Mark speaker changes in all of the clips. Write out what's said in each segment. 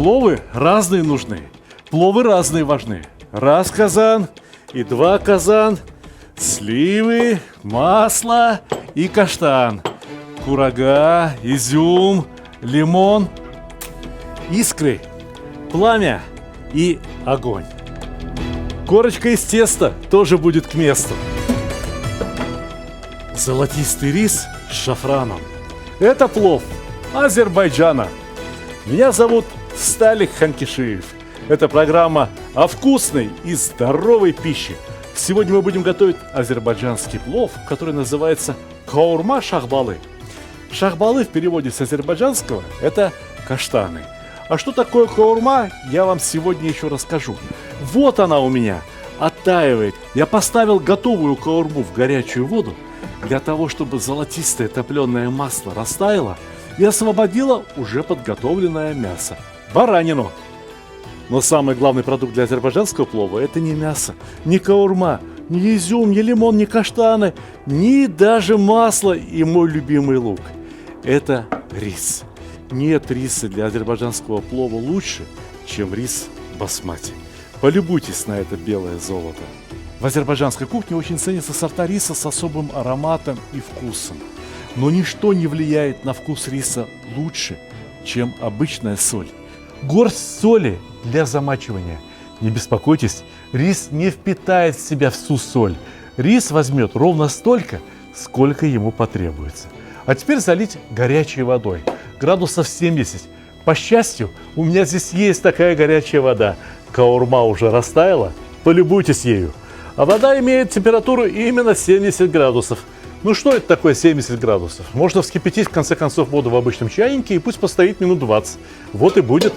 Speaker 1: Пловы разные нужны, пловы разные важны. Раз казан и два казан, сливы, масло и каштан, курага, изюм, лимон, искры, пламя и огонь. Корочка из теста тоже будет к месту. Золотистый рис с шафраном. Это плов Азербайджана. Меня зовут Сталик Ханкишиев. Это программа о вкусной и здоровой пище. Сегодня мы будем готовить азербайджанский плов, который называется каурма шахбалы. Шахбалы в переводе с азербайджанского – это каштаны. А что такое каурма, я вам сегодня еще расскажу. Вот она у меня, оттаивает. Я поставил готовую каурму в горячую воду для того, чтобы золотистое топленое масло растаяло и освободило уже подготовленное мясо – баранину. Но самый главный продукт для азербайджанского плова – это не мясо, не каурма, не изюм, не лимон, не каштаны, ни даже масло и мой любимый лук. Это рис. Нет риса для азербайджанского плова лучше, чем рис басмати. Полюбуйтесь на это белое золото. В азербайджанской кухне очень ценятся сорта риса с особым ароматом и вкусом. Но ничто не влияет на вкус риса лучше, чем обычная соль. Горсть соли для замачивания. Не беспокойтесь, рис не впитает в себя всю соль. Рис возьмет ровно столько, сколько ему потребуется. А теперь залить горячей водой. Градусов 70. По счастью, у меня здесь есть такая горячая вода. Каурма уже растаяла, полюбуйтесь ею. А вода имеет температуру именно 70 градусов. Ну что это такое 70 градусов? Можно вскипятить в конце концов воду в обычном чайнике и пусть постоит минут 20. Вот и будет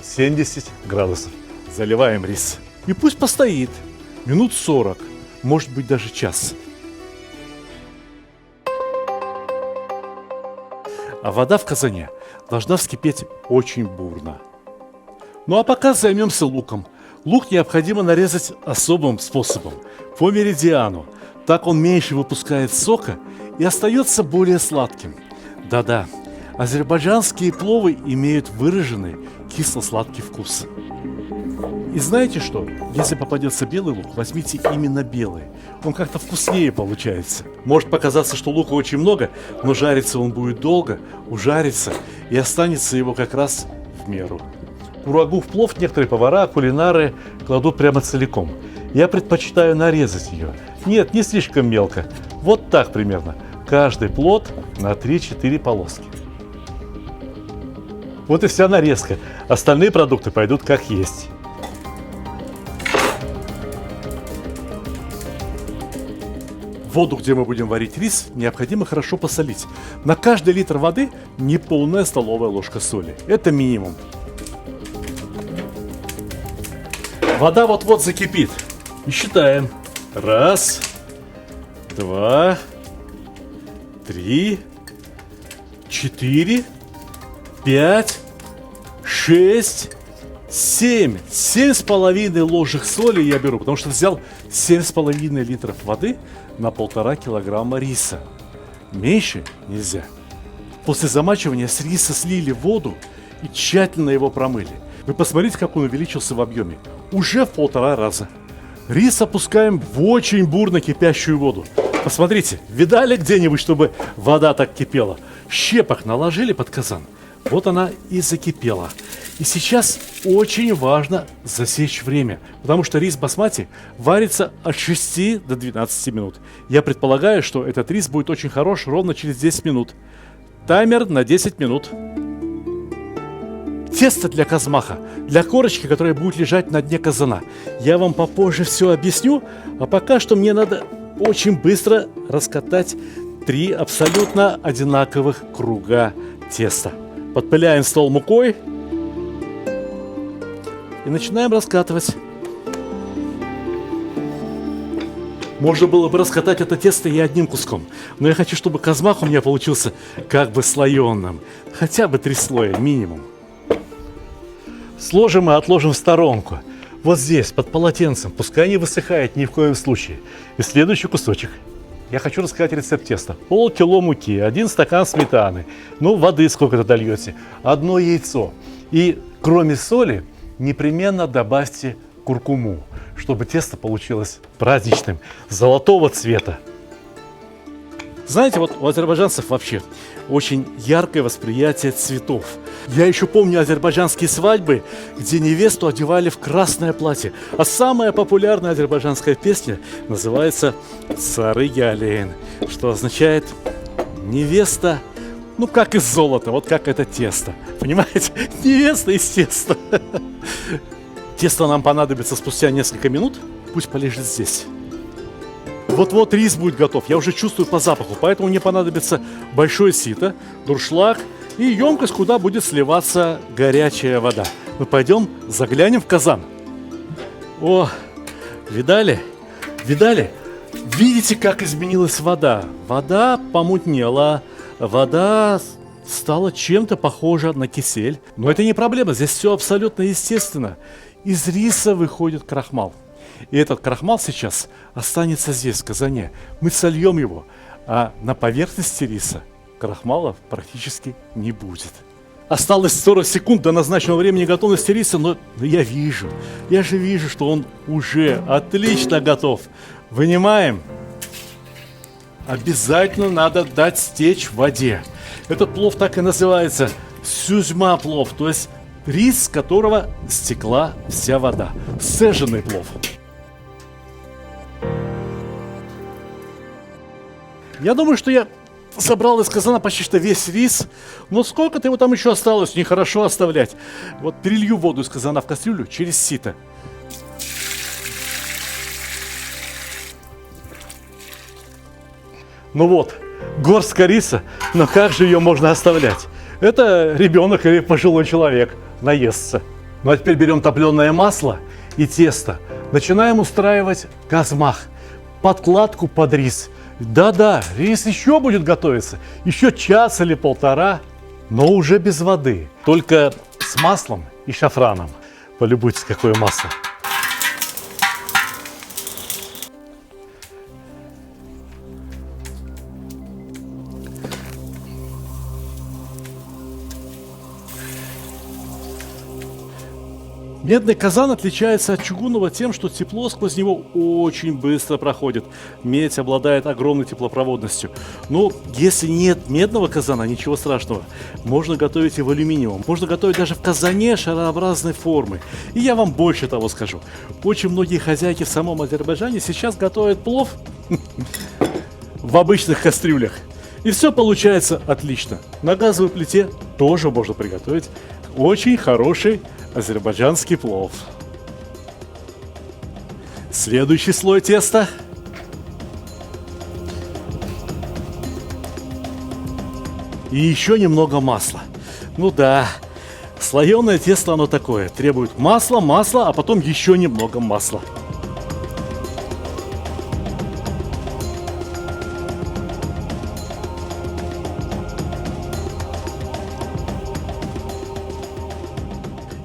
Speaker 1: 70 градусов. Заливаем рис. И пусть постоит минут 40, может быть даже час. А вода в казане должна вскипеть очень бурно. Ну а пока займемся луком. Лук необходимо нарезать особым способом, по меридиану. Так он меньше выпускает сока и остается более сладким. Да-да, азербайджанские пловы имеют выраженный кисло-сладкий вкус. И знаете что? Если попадется белый лук, возьмите именно белый. Он как-то вкуснее получается. Может показаться, что лука очень много, но жариться он будет долго, ужарится и останется его как раз в меру. Курагу в плов некоторые повара, кулинары кладут прямо целиком. Я предпочитаю нарезать ее. Нет, не слишком мелко. Вот так примерно. Каждый плод на 3-4 полоски. Вот и вся нарезка. Остальные продукты пойдут как есть. Воду, где мы будем варить рис, необходимо хорошо посолить. На каждый литр воды неполная столовая ложка соли. Это минимум. Вода вот-вот закипит. И считаем. 1, 2, 3, 4, 5, 6, 7. 7,5 ложек соли я беру, потому что взял 7,5 литров воды на 1,5 килограмма риса. Меньше нельзя. После замачивания с риса слили воду и тщательно его промыли. Вы посмотрите, как он увеличился в объеме. Уже в 1,5 раза. Рис опускаем в очень бурно кипящую воду. Посмотрите, видали где-нибудь, чтобы вода так кипела? Щепок наложили под казан. Вот она и закипела. И сейчас очень важно засечь время, потому что рис басмати варится от 6 до 12 минут. Я предполагаю, что этот рис будет очень хорош ровно через 10 минут. Таймер на 10 минут. Тесто для казмаха, для корочки, которая будет лежать на дне казана. Я вам попозже все объясню, а пока что мне надо очень быстро раскатать 3 абсолютно одинаковых круга теста. Подпыляем стол мукой и начинаем раскатывать. Можно было бы раскатать это тесто и одним куском, но я хочу, чтобы казмах у меня получился как бы слоеным. Хотя бы 3 слоя минимум. Сложим и отложим в сторонку. Вот здесь, под полотенцем, пускай не высыхает ни в коем случае. И следующий кусочек. Я хочу рассказать рецепт теста. Полкило муки, 1 стакан сметаны, воды сколько-то дольете, 1 яйцо. И Кроме соли, непременно добавьте куркуму, чтобы тесто получилось праздничным, золотого цвета. Знаете, вот у азербайджанцев вообще очень яркое восприятие цветов. Я еще помню азербайджанские свадьбы, где невесту одевали в красное платье. А самая популярная азербайджанская песня называется «Сары Ялейн», что означает «невеста, ну как из золота, вот как это тесто». Понимаете? Невеста из теста. Тесто нам понадобится спустя несколько минут. Пусть полежит здесь. Вот-вот рис будет готов. Я уже чувствую по запаху. Поэтому мне понадобится большое сито, дуршлаг и емкость, куда будет сливаться горячая вода. Мы пойдем заглянем в казан. О, видали? Видали? Видите, как изменилась вода? Вода помутнела. Вода стала чем-то похожа на кисель. Но это не проблема. Здесь все абсолютно естественно. Из риса выходит крахмал. И этот крахмал сейчас останется здесь, в казане. Мы сольем его, а на поверхности риса крахмала практически не будет. Осталось 40 секунд до назначенного времени готовности риса, но я же вижу, что он уже отлично готов. Вынимаем. Обязательно надо дать стечь в воде. Этот плов так и называется сюзьма плов, то есть рис, с которого стекла вся вода. Сцеженный плов. Я думаю, что я собрал из казана почти что весь рис, но сколько-то его там еще осталось, нехорошо оставлять. Вот перелью воду из казана в кастрюлю через сито. Ну вот, горстка риса, но как же ее можно оставлять? Это ребенок или пожилой человек наестся. Ну а теперь берем топленое масло и тесто. Начинаем устраивать казмах, подкладку под рис. Да-да, рис еще будет готовиться, еще час или полтора, но уже без воды, только с маслом и шафраном. Полюбуйтесь, какое масло. Медный казан отличается от чугунного тем, что тепло сквозь него очень быстро проходит. Медь обладает огромной теплопроводностью. Но если нет медного казана, ничего страшного. Можно готовить и в алюминиевом. Можно готовить даже в казане шарообразной формы. И я вам больше того скажу. Очень многие хозяйки в самом Азербайджане сейчас готовят плов в обычных кастрюлях. И все получается отлично. На газовой плите тоже можно приготовить очень хороший азербайджанский плов. Следующий слой теста. И еще немного масла. Ну да, слоеное тесто оно такое. Требует масла, а потом еще немного масла.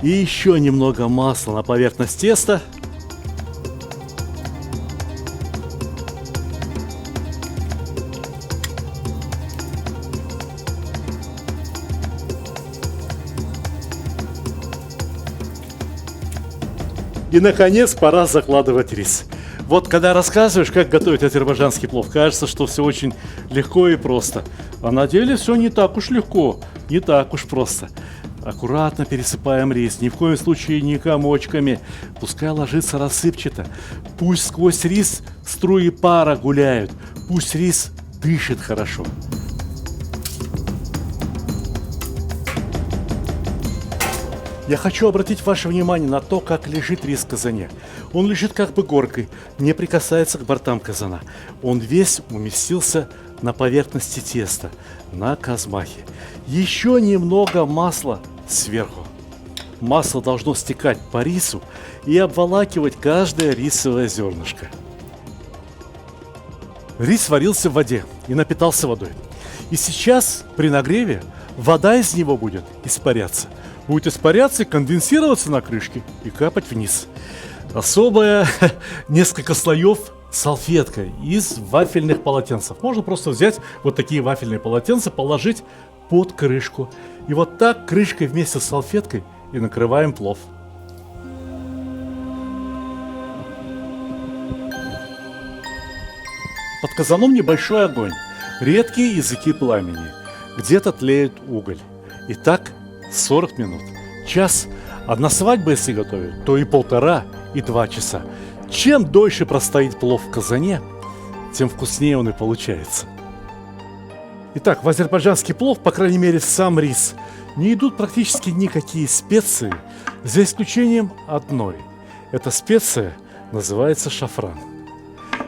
Speaker 1: И еще немного масла на поверхность теста. И, наконец, пора закладывать рис. Вот когда рассказываешь, как готовить азербайджанский плов, кажется, что все очень легко и просто. А на деле все не так уж легко, не так уж просто. Аккуратно пересыпаем рис, ни в коем случае не комочками. Пускай ложится рассыпчато. Пусть сквозь рис струи пара гуляют. Пусть рис дышит хорошо. Я хочу обратить ваше внимание на то, как лежит рис в казане. Он лежит как бы горкой, не прикасается к бортам казана. Он весь уместился на поверхности теста, на казмахе. Еще немного масла сверху. Масло должно стекать по рису и обволакивать каждое рисовое зернышко. Рис варился в воде и напитался водой. И сейчас при нагреве вода из него будет испаряться. Будет испаряться и конденсироваться на крышке и капать вниз. Особое несколько слоев салфетка из вафельных полотенцев. Можно просто взять вот такие вафельные полотенца, положить под крышку. И вот так крышкой вместе с салфеткой и накрываем плов. Под казаном небольшой огонь, редкие языки пламени, где-то тлеет уголь. И так 40 минут, час. Одна свадьба, если готовить, то и 1,5, и 2 часа. Чем дольше простоит плов в казане, тем вкуснее он и получается. Итак, в азербайджанский плов, по крайней мере сам рис, не идут практически никакие специи, за исключением одной. Эта специя называется шафран.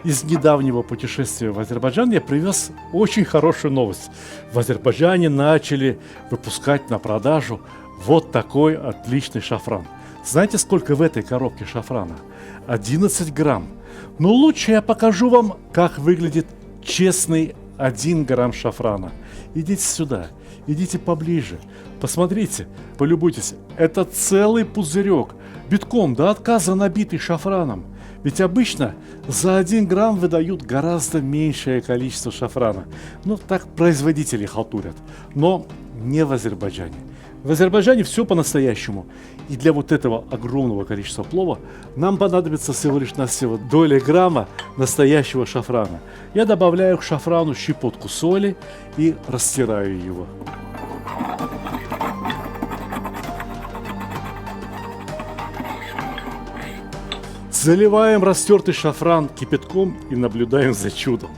Speaker 1: Из недавнего путешествия в Азербайджан я привез очень хорошую новость. В Азербайджане начали выпускать на продажу вот такой отличный шафран. Знаете, сколько в этой коробке шафрана? 11 грамм. Но лучше я покажу вам, как выглядит честный 1 грамм шафрана. Идите сюда, идите поближе. Посмотрите, полюбуйтесь. Это целый пузырек, битком до отказа набитый шафраном. Ведь обычно за 1 грамм выдают гораздо меньшее количество шафрана. Ну, так производители халтурят. Но не в Азербайджане. В Азербайджане все по-настоящему. И для вот этого огромного количества плова нам понадобится всего лишь навсего доля грамма настоящего шафрана. Я добавляю к шафрану щепотку соли и растираю его. Заливаем растертый шафран кипятком и наблюдаем за чудом.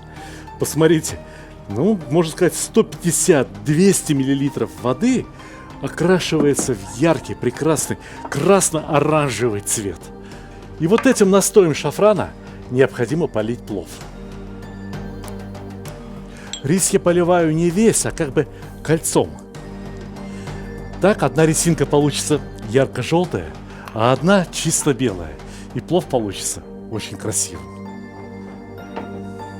Speaker 1: Посмотрите, можно сказать, 150-200 миллилитров воды окрашивается в яркий, прекрасный красно-оранжевый цвет. И вот этим настоем шафрана необходимо полить плов. Рис я поливаю не весь, а как бы кольцом. Так одна рисинка получится ярко-желтая, а одна чисто белая. И плов получится очень красивым.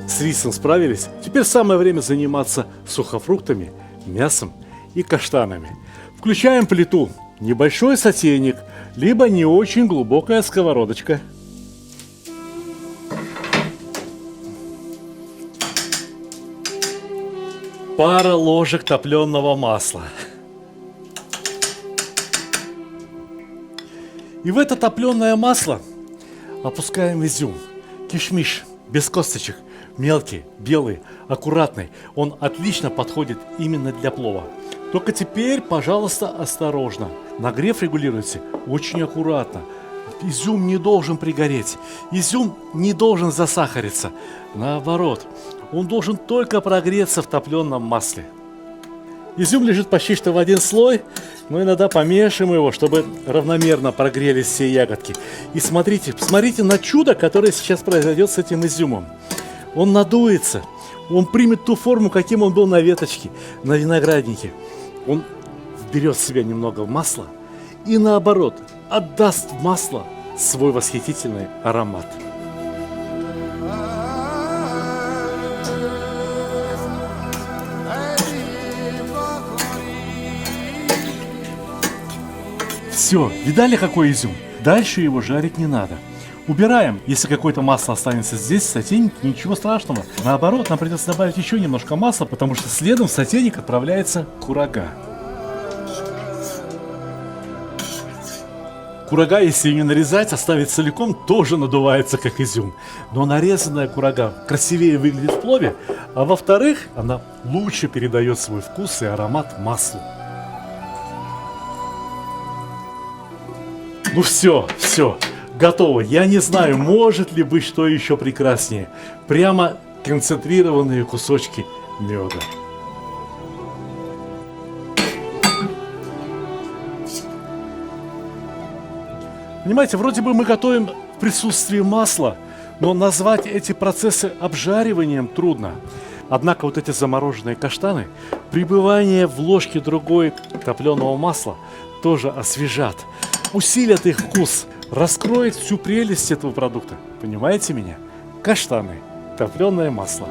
Speaker 1: С рисом справились. Теперь самое время заниматься сухофруктами, мясом и каштанами. Включаем плиту. Небольшой сотейник, либо не очень глубокая сковородочка. Пара ложек топленого масла. И в это топленое масло опускаем изюм, кишмиш, без косточек, мелкий, белый, аккуратный. Он отлично подходит именно для плова. Только теперь, пожалуйста, осторожно. Нагрев регулируйте очень аккуратно. Изюм не должен пригореть. Изюм не должен засахариться. Наоборот, он должен только прогреться в топленом масле. Изюм лежит почти что в один слой, но иногда помешиваем его, чтобы равномерно прогрелись все ягодки. И посмотрите на чудо, которое сейчас произойдет с этим изюмом. Он надуется, он примет ту форму, каким он был на веточке, на винограднике. Он вберет в себя немного масла и наоборот отдаст в масло свой восхитительный аромат. Все, видали, какой изюм? Дальше его жарить не надо. Убираем, если какое-то масло останется здесь, в сотейнике, ничего страшного. Наоборот, нам придется добавить еще немножко масла, потому что следом в сотейник отправляется курага. Курага, если ее не нарезать, оставить целиком, тоже надувается, как изюм. Но нарезанная курага красивее выглядит в плове, а во-вторых, она лучше передает свой вкус и аромат маслу. Ну все, готово. Я не знаю, может ли быть что еще прекраснее. Прямо концентрированные кусочки меда. Понимаете, вроде бы мы готовим в присутствии масла, но назвать эти процессы обжариванием трудно. Однако вот эти замороженные каштаны, пребывание в ложке другой топленого масла тоже освежат, усилят их вкус, раскроет всю прелесть этого продукта. Понимаете меня? Каштаны, топленое масло.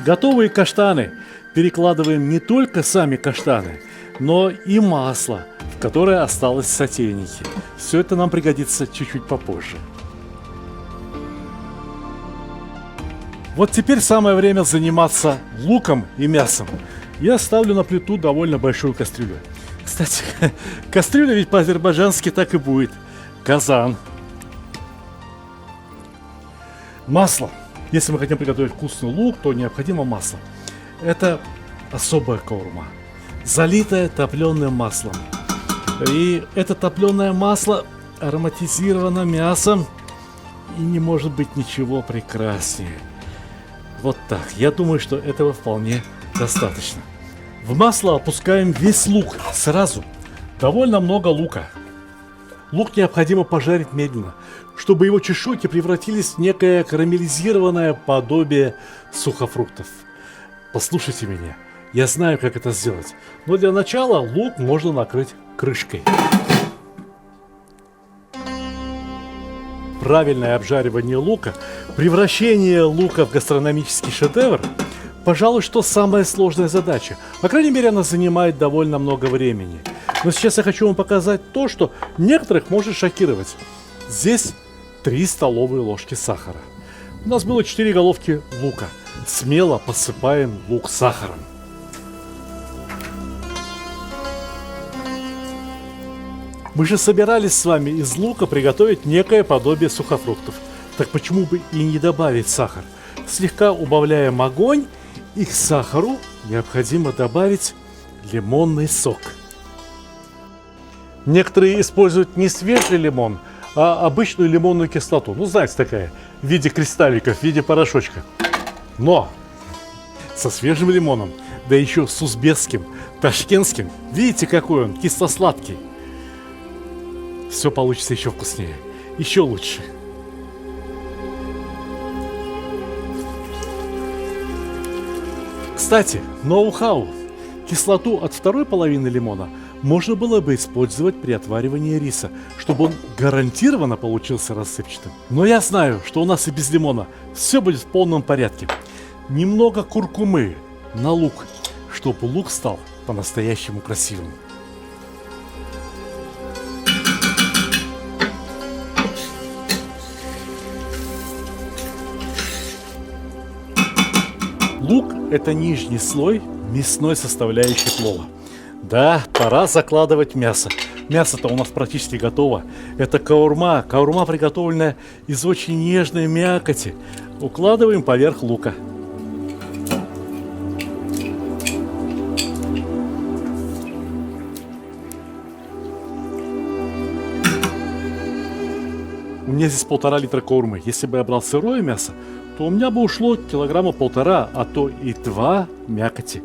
Speaker 1: Готовые каштаны перекладываем не только сами каштаны, но и масло в которая осталась в сотейнике. Все это нам пригодится чуть-чуть попозже. Вот теперь самое время заниматься луком и мясом. Я ставлю на плиту довольно большую кастрюлю. Кстати, кастрюля ведь по-азербайджански так и будет. Казан. Масло. Если мы хотим приготовить вкусный лук, то необходимо масло. Это особая каурма, залитая топленым маслом. И это топленое масло ароматизировано мясом, и не может быть ничего прекраснее. Вот так. Я думаю, что этого вполне достаточно. В масло опускаем весь лук сразу. Довольно много лука. Лук необходимо пожарить медленно, чтобы его чешуйки превратились в некое карамелизированное подобие сухофруктов. Послушайте меня, я знаю, как это сделать, но для начала лук можно накрыть крышкой. Правильное обжаривание лука, превращение лука в гастрономический шедевр, пожалуй, что самая сложная задача. По крайней мере, она занимает довольно много времени. Но сейчас я хочу вам показать то, что некоторых может шокировать. Здесь 3 столовые ложки сахара. У нас было 4 головки лука. Смело посыпаем лук сахаром. Мы же собирались с вами из лука приготовить некое подобие сухофруктов. Так почему бы и не добавить сахар? Слегка убавляем огонь, и к сахару необходимо добавить лимонный сок. Некоторые используют не свежий лимон, а обычную лимонную кислоту. Ну, знаете, такая, в виде кристалликов, в виде порошочка. Но со свежим лимоном, да еще с узбекским, ташкентским, видите, какой он, кисло-сладкий. Все получится еще вкуснее, еще лучше. Кстати, ноу-хау. Кислоту от второй половины лимона можно было бы использовать при отваривании риса, чтобы он гарантированно получился рассыпчатым. Но я знаю, что у нас и без лимона все будет в полном порядке. Немного куркумы на лук, чтобы лук стал по-настоящему красивым. Лук – это нижний слой мясной составляющей плова. Да, пора закладывать мясо. Мясо-то у нас практически готово. Это каурма. Каурма, приготовленная из очень нежной мякоти. Укладываем поверх лука. У меня здесь 1,5 литра каурмы. Если бы я брал сырое мясо, то у меня бы ушло 1,5 килограмма, а то и 2 мякоти.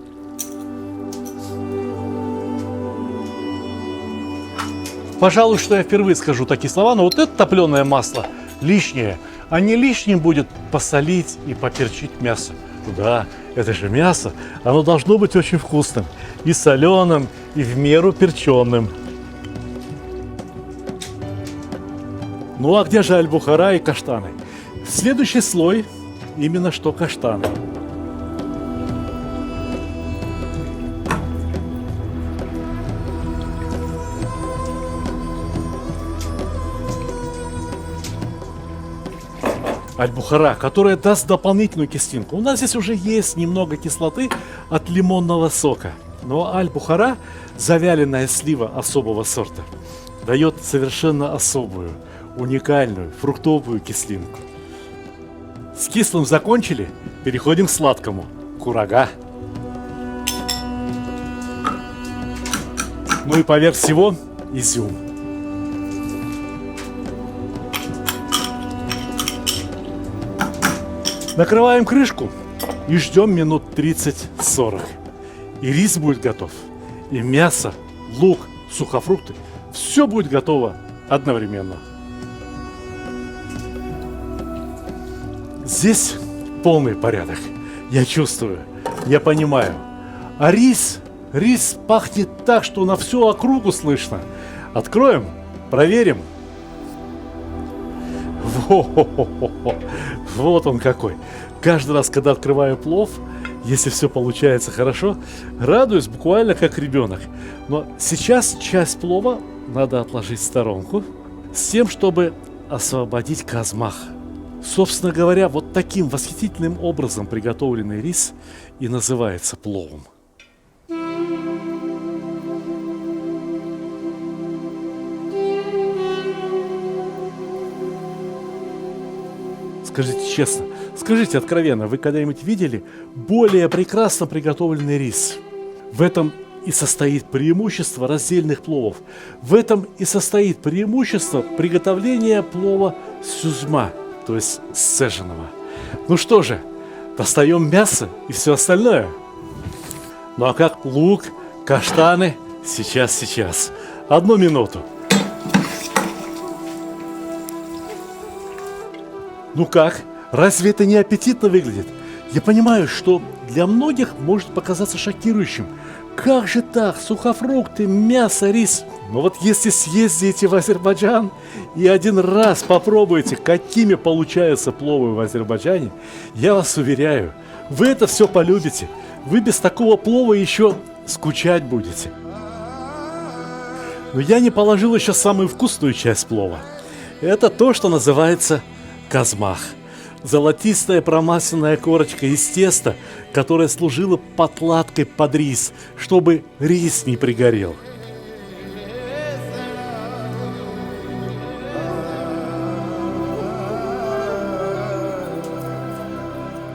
Speaker 1: Пожалуй, что я впервые скажу такие слова, но вот это топленое масло лишнее, а не лишним будет посолить и поперчить мясо. Да, это же мясо, оно должно быть очень вкусным, и соленым, и в меру перченым. Ну а где же аль-бухара и каштаны? Следующий слой именно что каштаны. Аль-бухара, которая даст дополнительную кислинку. У нас здесь уже есть немного кислоты от лимонного сока. Но аль-бухара, завяленная слива особого сорта, дает совершенно особую, уникальную фруктовую кислинку. С кислым закончили, переходим к сладкому. Курага. Ну и поверх всего изюм. Накрываем крышку и ждем минут 30-40. И рис будет готов, и мясо, лук, сухофрукты. Все будет готово одновременно. Здесь полный порядок. Я чувствую, я понимаю. А рис пахнет так, что на всю округу слышно. Откроем, проверим. Во-хо-хо-хо-хо. Вот он какой. Каждый раз, когда открываю плов, Если все получается хорошо, радуюсь буквально как ребенок. Но сейчас часть плова надо отложить в сторонку с тем, чтобы освободить казмах. Собственно говоря, вот таким восхитительным образом приготовленный рис и называется пловом. Скажите честно, скажите откровенно, вы когда-нибудь видели более прекрасно приготовленный рис? В этом и состоит преимущество раздельных пловов. В этом и состоит преимущество приготовления плова сюзьма, то есть сцеженного. Ну что же, достаем мясо и все остальное. Ну а как лук, каштаны? Сейчас. 1 минуту. Ну как? Разве это не аппетитно выглядит? Я понимаю, что для многих может показаться шокирующим. Как же так? Сухофрукты, мясо, рис. Но вот если съездите в Азербайджан и один раз попробуете, какими получаются пловы в Азербайджане, я вас уверяю, вы это все полюбите. Вы без такого плова еще скучать будете. Но я не положил еще самую вкусную часть плова. Это то, что называется казмах. Золотистая промасленная корочка из теста, которая служила подкладкой под рис, чтобы рис не пригорел.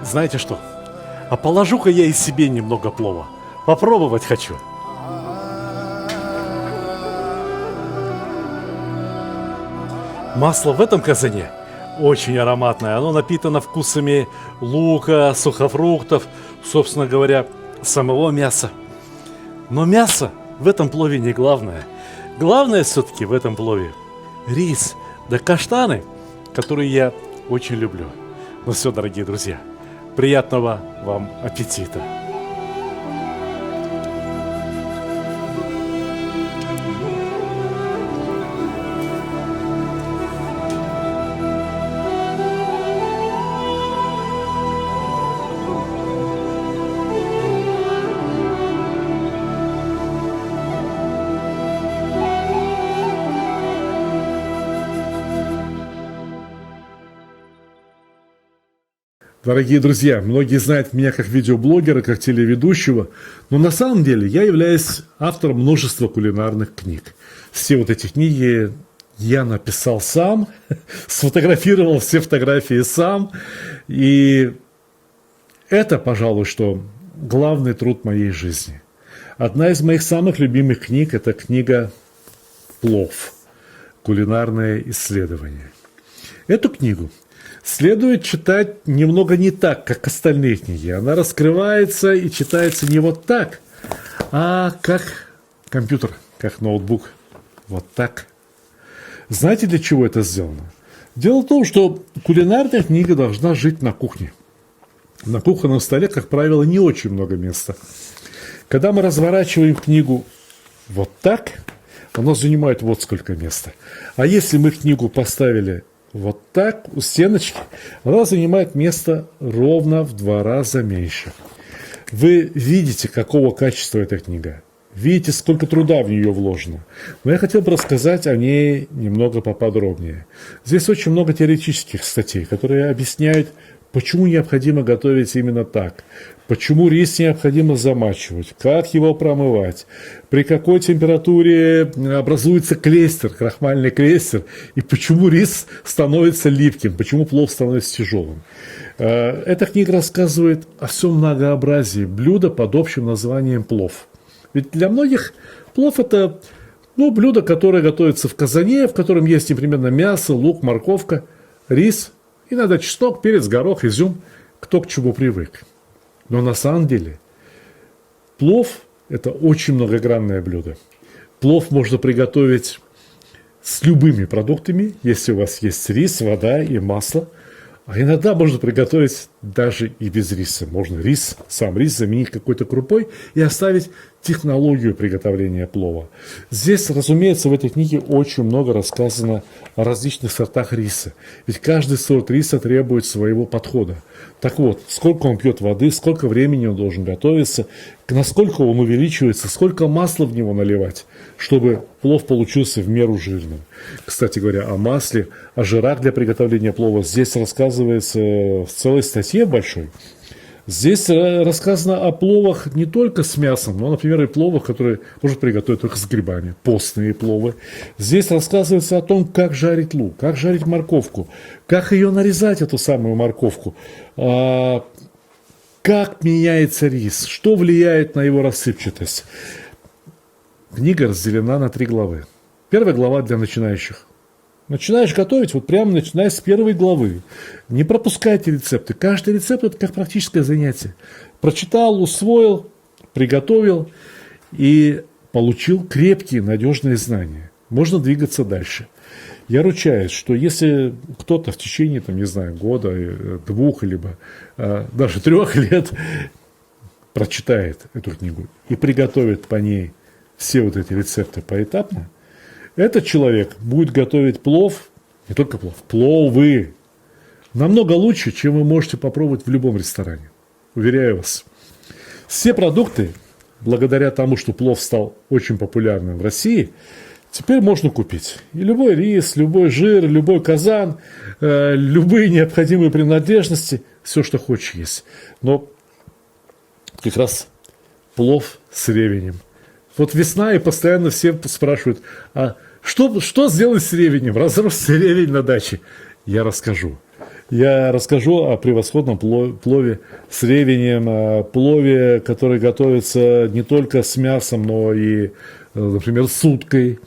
Speaker 1: Знаете что? А положу-ка я и себе немного плова. Попробовать хочу. Масло в этом казане очень ароматное. Оно напитано вкусами лука, сухофруктов, собственно говоря, самого мяса. Но мясо в этом плове не главное. Главное все-таки в этом плове рис, да каштаны, которые я очень люблю. Ну все, дорогие друзья, приятного вам аппетита! Дорогие друзья, многие знают меня как видеоблогера, как телеведущего, но на самом деле я являюсь автором множества кулинарных книг. Все вот эти книги я написал сам, сфотографировал все фотографии сам, и это, пожалуй, что главный труд моей жизни. Одна из моих самых любимых книг – это книга «Плов. Кулинарное исследование». Эту книгу следует читать немного не так, как остальные книги. Она раскрывается и читается не вот так, а как компьютер, как ноутбук. Вот так. Знаете, для чего это сделано? Дело в том, что кулинарная книга должна жить на кухне. На кухонном столе, как правило, не очень много места. Когда мы разворачиваем книгу вот так, она занимает вот сколько места. А если мы книгу поставили вот так, у стеночки, она занимает место ровно в 2 раза меньше. Вы видите, какого качества эта книга. Видите, сколько труда в нее вложено. Но я хотел бы рассказать о ней немного поподробнее. Здесь очень много теоретических статей, которые объясняют, почему необходимо готовить именно так, почему рис необходимо замачивать, как его промывать, при какой температуре образуется клейстер, крахмальный клейстер, и почему рис становится липким, почему плов становится тяжелым. Эта книга рассказывает о всем многообразии блюда под общим названием плов. Ведь для многих плов – это блюдо, которое готовится в казане, в котором есть непременно мясо, лук, морковка, рис, иногда чеснок, перец, горох, изюм, кто к чему привык. Но на самом деле плов – это очень многогранное блюдо. Плов можно приготовить с любыми продуктами, если у вас есть рис, вода и масло. А иногда можно приготовить даже и без риса. Можно сам рис заменить какой-то крупой и оставить технологию приготовления плова. Здесь, разумеется, в этой книге очень много рассказано о различных сортах риса. Ведь каждый сорт риса требует своего подхода. Так вот, сколько он пьет воды, сколько времени он должен готовиться, насколько он увеличивается, сколько масла в него наливать, чтобы плов получился в меру жирным. Кстати говоря, о масле, о жирах для приготовления плова здесь рассказывается в целой статье большой. Здесь рассказано о пловах не только с мясом, но, например, и пловах, которые можно приготовить только с грибами, постные пловы. Здесь рассказывается о том, как жарить лук, как жарить морковку, как ее нарезать, эту самую морковку, как меняется рис, что влияет на его рассыпчатость. Книга разделена на 3 главы. Первая глава для начинающих. Начинаешь готовить, вот прямо начиная с первой главы. Не пропускайте рецепты. Каждый рецепт – это как практическое занятие. Прочитал, усвоил, приготовил и получил крепкие, надежные знания. Можно двигаться дальше. Я ручаюсь, что если кто-то в течение, там, не знаю, года, 2, либо даже 3 лет прочитает эту книгу и приготовит по ней все вот эти рецепты поэтапно, этот человек будет готовить плов, не только плов, пловы, намного лучше, чем вы можете попробовать в любом ресторане. Уверяю вас. Все продукты, благодаря тому, что плов стал очень популярным в России, теперь можно купить. И любой рис, любой жир, любой казан, любые необходимые принадлежности, все, что хочешь есть. Но как раз плов с ревенем. Вот весна, и постоянно все спрашивают, а что сделать с ревенем? Разросся ревень на даче. Я расскажу. Я расскажу о превосходном плове с ревенем, о плове, который готовится не только с мясом, но и, например, с уткой,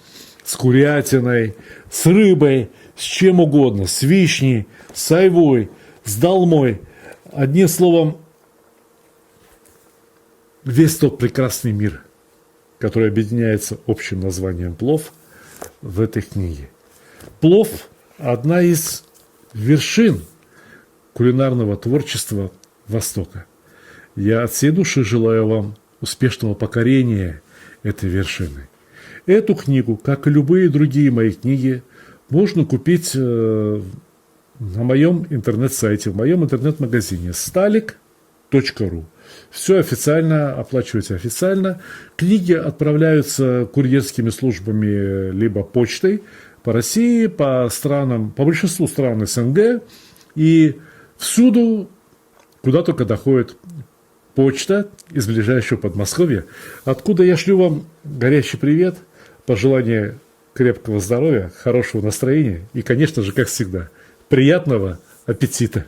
Speaker 1: с курятиной, с рыбой, с чем угодно, с вишней, с айвой, с долмой. Одним словом, весь тот прекрасный мир, который объединяется общим названием плов, в этой книге. Плов – одна из вершин кулинарного творчества Востока. Я от всей души желаю вам успешного покорения этой вершины. Эту книгу, как и любые другие мои книги, можно купить на моем интернет-сайте, в моем интернет-магазине stalik.ru. Все официально, оплачивается официально. Книги отправляются курьерскими службами либо почтой по России, по странам, по большинству стран СНГ и всюду, куда только доходит почта из ближайшего Подмосковья, откуда я шлю вам горячий привет, пожелания крепкого здоровья, хорошего настроения и, конечно же, как всегда, приятного аппетита.